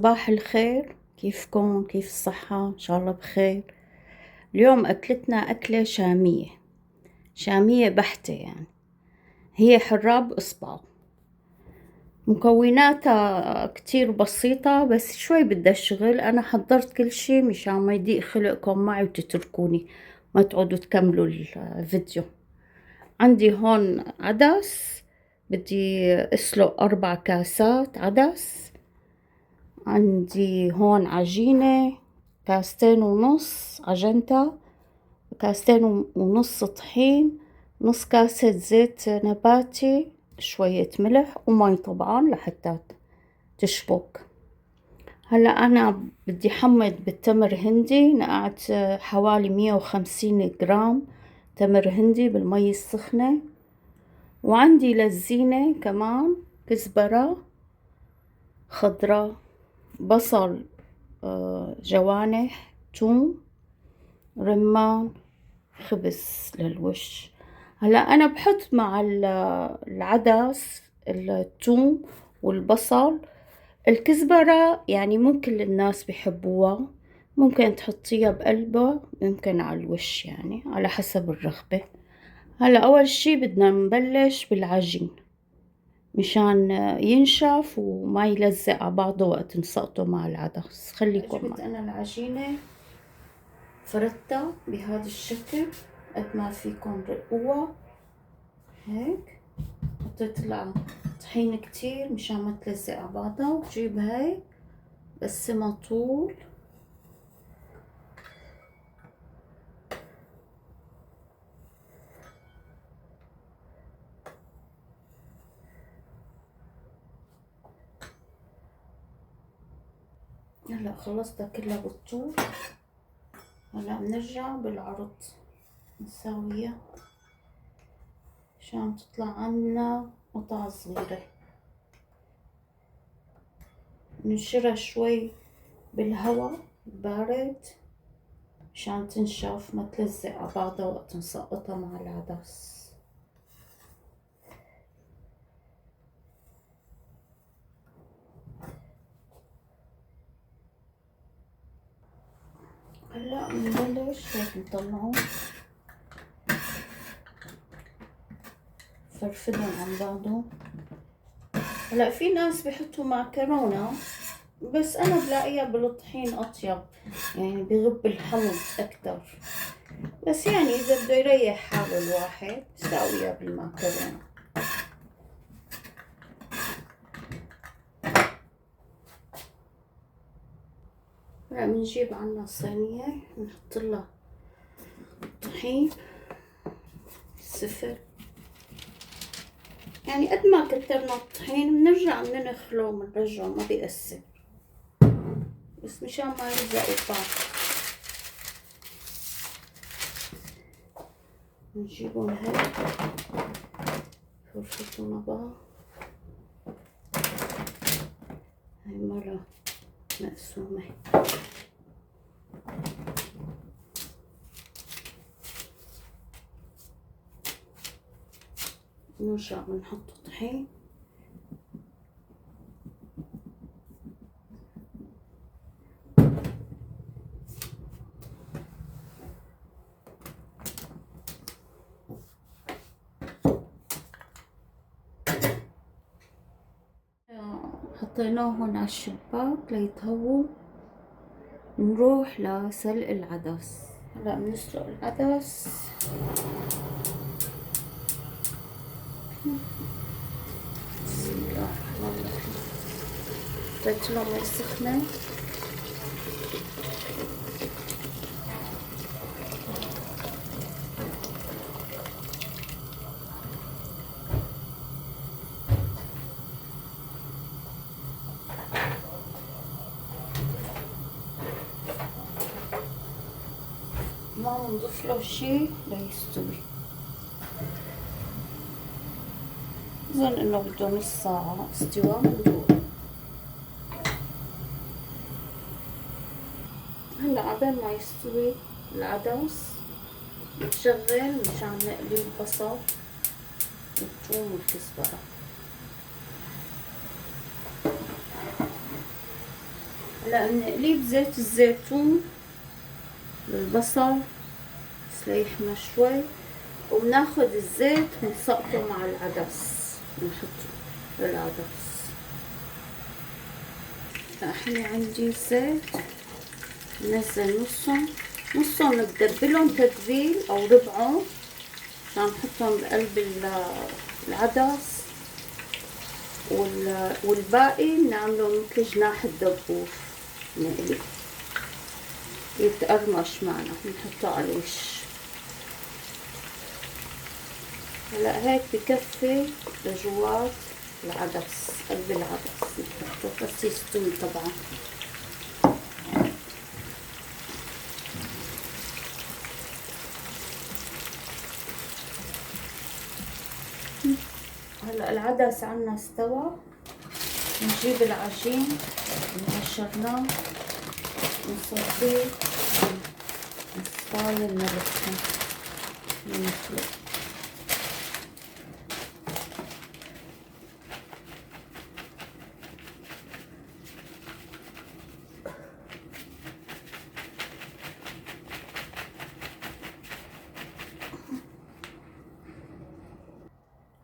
صباح الخير، كيفكم؟ كيف الصحة؟ إن شاء الله بخير. اليوم أكلتنا أكلة شامية بحتة يعني. هي حراب إصبع. مكوناتها كتير بسيطة بس شوي بدها شغل. أنا حضرت كل شي مشان ما يضيق خلقكم معي وتتركوني ما تقعدوا تكملوا الفيديو. عندي هون عدس، بدي أسلق 4 كاسات عدس. عندي هون عجينة، 2.5 كاس عجنتها، 2.5 كاس طحين، نص كاسة زيت نباتي، شوية ملح ومي طبعا لحتى تشبك. هلا أنا بدي حمض بالتمر هندي. نقعت حوالي 150 جرام تمر هندي بالمي السخنة. وعندي للزينة كمان كزبرة خضراء، بصل، جوانح، توم، رمان، خبز للوش. هلا أنا بحط مع العدس الثوم والبصل. الكزبرة يعني مو كل الناس بيحبوها، ممكن تحطيها بقلبها، ممكن على الوش يعني على حسب الرغبة. هلا أول شي بدنا نبلش بالعجين مشان ينشف وما يلزق على بعضه وقت نسقطه مع العدس. خليكم معي. أنا العجينة فردتها بهذا الشكل قد ما فيكم رقوها هيك. حطيت لها طحين كتير مشان ما تلزق على بعضها، وبجيب هاي بقسمها طول. هلا خلصتها كلها بالطول. هلا بنرجع بالعرض نساويها عشان تطلع عنا قطع صغيرة. ننشرها شوي بالهواء البارد مشان تنشف ما تلزق على بعضها وقت نسقطها مع العدس. هلا بنبلش هيك نطلعهم فرفدهم عن بعضهم. هلا في ناس بيحطوا معكرونة بس انا بلاقيها بالطحين اطيب، يعني بغب الحمض اكتر. بس يعني اذا بده يريح حاله الواحد يساويها بالمعكرونة. هلا بنجيب عنا صينية نحط لها طحين صفر، يعني قد ما كترنا الطحين بنرجع بننخله بنرجعه ما بيأثر، بس مشان ما يلزقوا ببعض. نجيبهم هيك فرفتهم مع بعض. هاي مرة مقسومة. نرجع بنحط طحين. حطيناهن على الشباك ليتهووا. نروح لسلق العدس. هلا بنسلق العدس. بسم الله الرحمن الرحيم. حطيت له مي سخنة. ما نضيف له شي ليستوي. اظن انه بده نص ساعة استواء بندوق. هلا عبال ما يستوي العدس نشغل مشان نقلي البصل والثوم والكزبرة. هلا بنقليه بزيت الزيتون البصل بس ليحمى شوي، وبناخد الزيت بنسقطه مع العدس بنحطه بالعدس. هنا عندي زيت بنزل نصهم بدبلهم تتبيل او ربعهم عشان نحطهم بقلب العدس، والباقي بنعمله مثل جناح الدبور نقلي يتقرمش معنا بنحطه على الوش. هلا هيك بكفي لجوات العدس، قلب العدس نحطه بس يستوي طبعا. هلا العدس عنا استوى، نجيب العجين اللي قشرناه نصفيه نصفاية نركه ونخلط.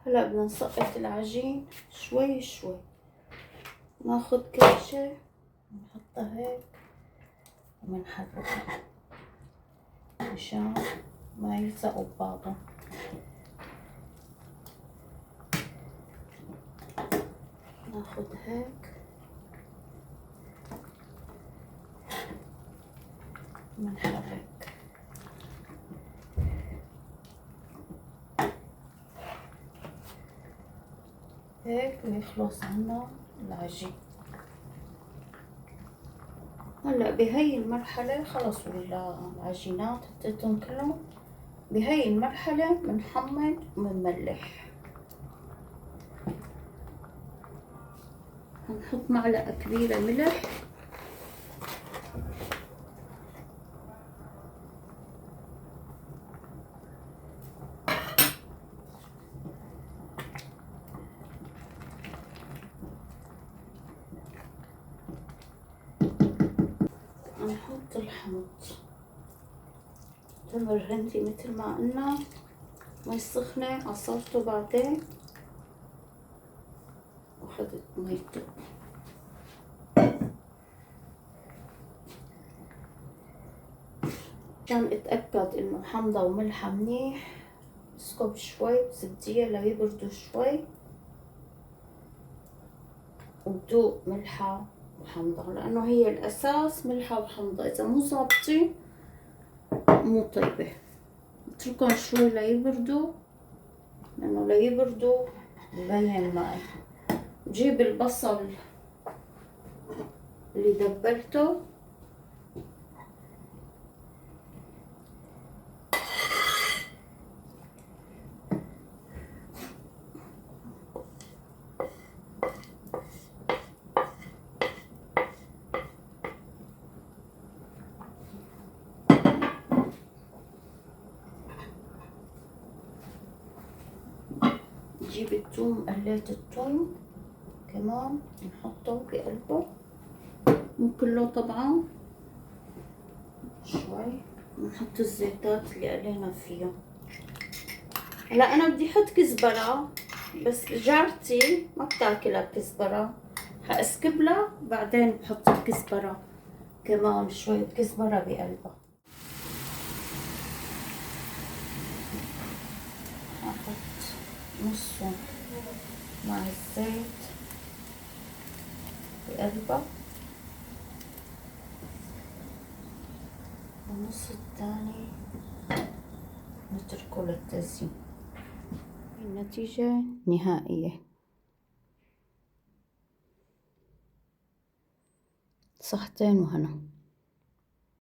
هلا بدنا نسقط العجين شوي شوي، ناخد كرشة نحطها هيك ومنحركها مشان ما يلصقوا ببعضهم. ناخد هيك ومنحرك. هيك ويخلص عنا العجين. هلا بهي المرحلة خلص العجينات حطيتهم كلهم، بهي المرحلة بنحمض وبنملح. هنحط معلقة كبيرة ملح، هنحط الحمض تمر هندي مثل ما قلنا، مي سخنة عصرته بعدين واخدت ميته. عشان اتأكد انه حمضة وملحة منيح اسكب شوي بزبدية ليبردوا شوي وبدوق ملحة وحمضة، لانه هي الاساس ملحة وحمضة، اذا مو ظابطين مو طيبة. اتركهم شوي ليبردوا، لانه ليبردوا ببين معي. بجيب البصل اللي دبرته نجيب الثوم، قليت الثوم كمان نحطه بقلبه، مو كله طبعا، شوي. نحط الزيتات اللي قلينا فيها. هلا انا بدي احط كزبرة بس جارتي ما بتاكلها كزبرة، حاسكب لها بعدين بحط الكزبرة كمان شوية كزبرة بقلبها. احط نصه مع الزيت بقلبها والنص الثاني نتركه للتزيين. النتيجة نهائية، صحتين وهنا.